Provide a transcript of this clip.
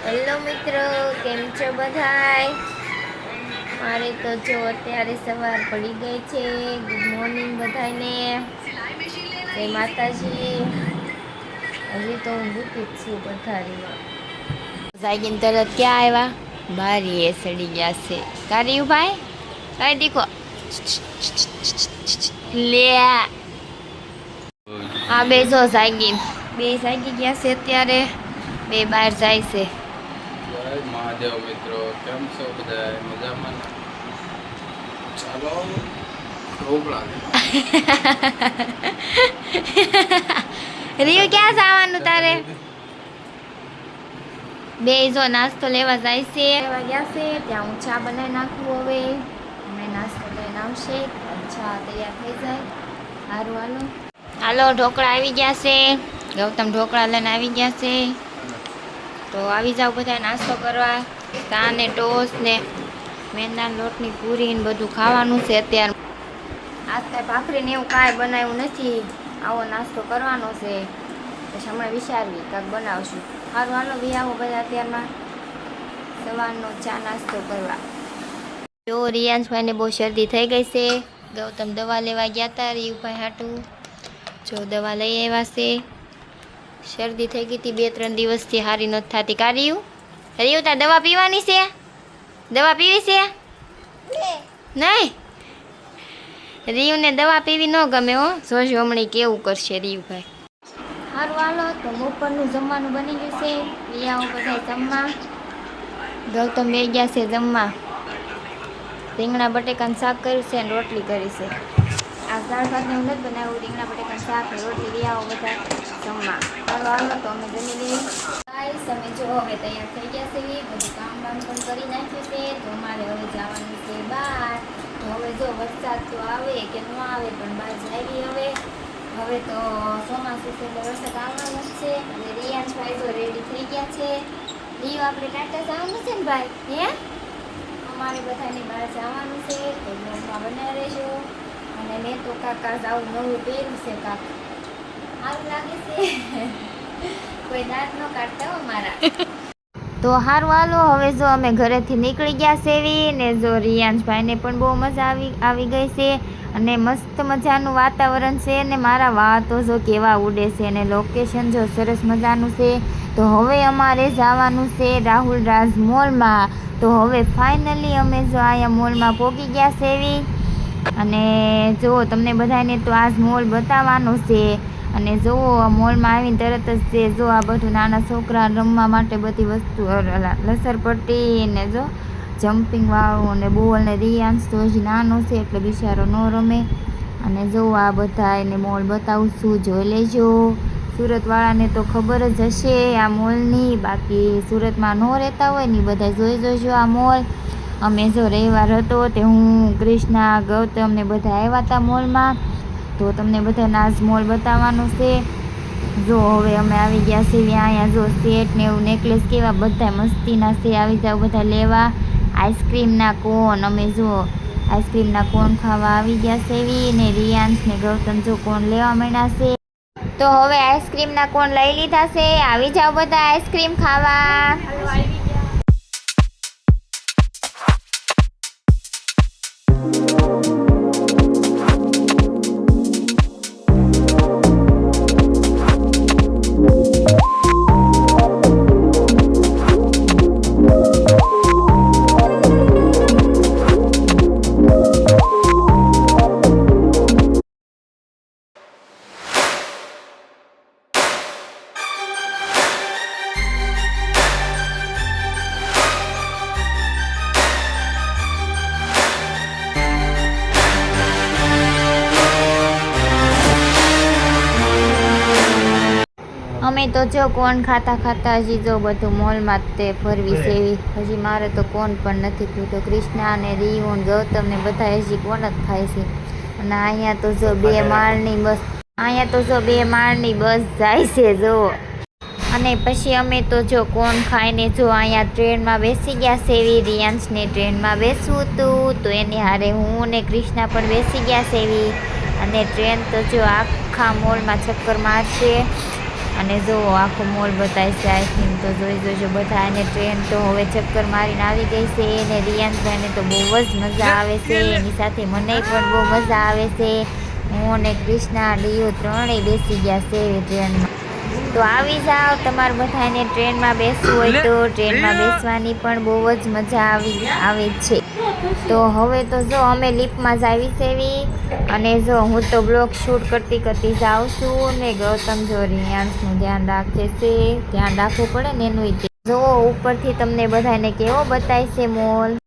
Hello મિત્રો, કેમ છો બધાય? મારે તો જો અત્યારે સવાર પડી ગઈ છે. ગુડ મોર્નિંગ બધાને. જય માતાજી. હજી તો હું ભૂતી જ છું પથારીમાં. જાગીને તરત ક્યાં આવ્યા? બારી એ સડી ગયા છે. કાઢ્યું ભાઈ? કાઢી દીખો. લે હા બે જો જાગી. બે જાગી ગયા છે અત્યારે. બે બહાર જાય છે. જય મહાદેવ મિત્રો, કેમ છો બધા? મજામાં? ચાલો ઢોકળા રીયુ ક્યાં જવાનું તારે? બે જો નાસ્તો લેવા જાય છે. લેવા ગયા છે ત્યાં હું ચા બનાવી નાખું. હવે અમે નાસ્તો લઈને આવશે, ચા તૈયાર થઈ જાય. સારું હાલો. હાલો ઢોકળા આવી ગયા છે. ગૌતમ ઢોકળા લઈને આવી ગયા છે. તો આવી જાવ બધા નાસ્તો કરવા. ચા ને ટોસ ને મેંદાના લોટની પૂરી ને બધું ખાવાનું છે અત્યારે. આજ કાંઈ ભાખરી ને એવું કાંઈ બનાવ્યું નથી. આવો નાસ્તો કરવાનો છે. પછી હમણાં વિચારવી કાંઈક બનાવશું. સારું હાલો બી આવો બધા અત્યારમાં સવારનો ચા નાસ્તો કરવા. જો રિયાંશભાઈને બહુ શરદી થઈ ગઈ છે. ગૌતમ દવા લેવા ગયા હતા રીયુભાઈ હાટું. જો દવા લઈ આવ્યા છે. શરદી થઈ ગઈ હતી 2-3 દિવસથી, સારી નથી થતી. કાઢ્યું રીયુ તાર દવા પીવાની છે? દવા પીવી છે? નહીં રીયુને દવા પીવી ન ગમે હો. જોજો હમણાં કેવું કરશે રીયુભાઈ. સારું હાલો તો બપોરનું જમવાનું બની ગયું છે. રિયાઓ બધા જમવા. ગૌતમ બે ગયા છે જમવા. રીંગણા બટેકાનું શાક કર્યું છે અને રોટલી કરી છે. આ દાળ ભાતને એવું નથી બનાવ્યું. રીંગણા બટેકાનું શાક ને રોટલી. રિયાઓ બધા જમવા. સારું હાલો તો અમે જમી લઈએ. ગાઈસ અમે જો હવે તૈયાર થઈ ગયા છે. બધું કામ પણ કરી નાખ્યું છે. તો અમારે હવે જવાનું છે બહાર. તો હવે જો વરસાદ તો આવે કે ન આવે પણ બહાર જાવી હવે તો ચોમાસું છે એટલે વરસાદ આવવાનો જ છે. અને રિયાંશભાઈ તો રેડી થઈ ગયા છે. રીયુ આપણે ટાટા જવાનું છે ને ભાઈ? હે અમારે બધાની બહાર જવાનું છે. તો બ્લોગમાં બનાવી રહેજો. અને મેં તો કાકા આવું નવું પહેર્યું છે. કાકા સારું લાગે છે. કોઈ દાંત ન કાઢતા હો મારા. તો સારું હાલો હવે જો અમે ઘરેથી નીકળી ગયા સેવી ને જો રિયાંશભાઈને પણ બહુ મજા આવી ગઈ છે. અને મસ્ત મજાનું વાતાવરણ છે ને મારા વાતો જો કેવા ઉડે છે. અને લોકેશન જો સરસ મજાનું છે. તો હવે અમારે જવાનું છે રાહુલ રાજ મોલમાં. તો હવે ફાઇનલી અમે જો અહીંયા મોલમાં પહોંચી ગયા સેવી. અને જો તમને બધાને તો આજ મોલ બતાવવાનો છે. અને જુઓ મોલમાં આવીને તરત જ છે જો આ બધું નાના છોકરા રમવા માટે બધી વસ્તુ લસરપટ્ટી ને જો જમ્પિંગ વાળું અને બોલ ને રિયાંશ તો હજી નાનો છે એટલે બિચારો ન રમે. અને જો આ બધા એને મોલ બતાવું છું, જોઈ લેજો. સુરતવાળાને તો ખબર જ હશે આ મોલની. બાકી સુરતમાં ન રહેતા હોય ને બધા જોઈ જોજો આ મોલ. અમે જો રવિવાર હતો તે હું કૃષ્ણા ગૌતમ ને બધા આવ્યા હતા મોલમાં. તો તમને બધાને આજ મોલ બતાવવાનું છે. જો હવે અમે આવી ગયા છીએ અહીંયા. જો સેટ ને એવું નેકલેસ કેવા બધા મસ્તીના છે. આવી જાવ બધા લેવા. આઈસ્ક્રીમના કોન અમે જો આઈસ્ક્રીમના કોન ખાવા આવી ગયા છે. ને રિયાંશ ને ગૌતમ જો કોન લેવા માંડ્યા છે. તો હવે આઈસ્ક્રીમના કોન લઈ લીધા છે. આવી જાવ બધા આઈસ્ક્રીમ ખાવા. અમે તો જો કોન ખાતા ખાતા હજી જો બધું મોલમાં તે ફરવી સેવી. હજી મારે તો કોન પણ નથી પીધો. કૃષ્ણા ને રીયુ ને ગૌતમ ને બધા હજી કોન જ ખાય છે. અને અહીંયા તો જો 2 માળની બસ જાય છે જો. અને પછી અમે તો જો કોન ખાઈને જો અહીંયા ટ્રેનમાં બેસી ગયા સેવી. રિયાંશને ટ્રેનમાં બેસવું હતું તો એની હારે હું ને કૃષ્ણા પણ બેસી ગયા સેવી. અને ટ્રેન તો જો આખા મોલમાં ચક્કર મારશે. અને જો આખો મોલ બતાવે છે આઈ થિંક તો જોઈ જોજો બધા. અને ટ્રેન તો હવે ચક્કર મારીને આવી ગઈ છે અને રિયાન્શભાઈને તો બહુ જ મજા આવે છે, એની સાથે મને પણ બહુ મજા આવે છે. હું અને ક્રિષ્ના ડીયુ ત્રણેય બેસી ગયા છે ટ્રેનમાં. તો આવી જાઓ, તમારે બધાને ટ્રેનમાં બેસવું હોય તો ટ્રેનમાં બેસવાની પણ બહુ જ મજા આવે છે. તો હવે તો જો અમે લિફ્ટમાં જ આવી સેવી અને જો હું તો બ્લોગ શૂટ કરતી જાઉં છું ને ગૌતમ જો રિયાન્શનું ધ્યાન રાખે છે. ધ્યાન રાખવું પડે ને એનું જો ઉપરથી તમને બધાને કેવો બતાય છે મોલ.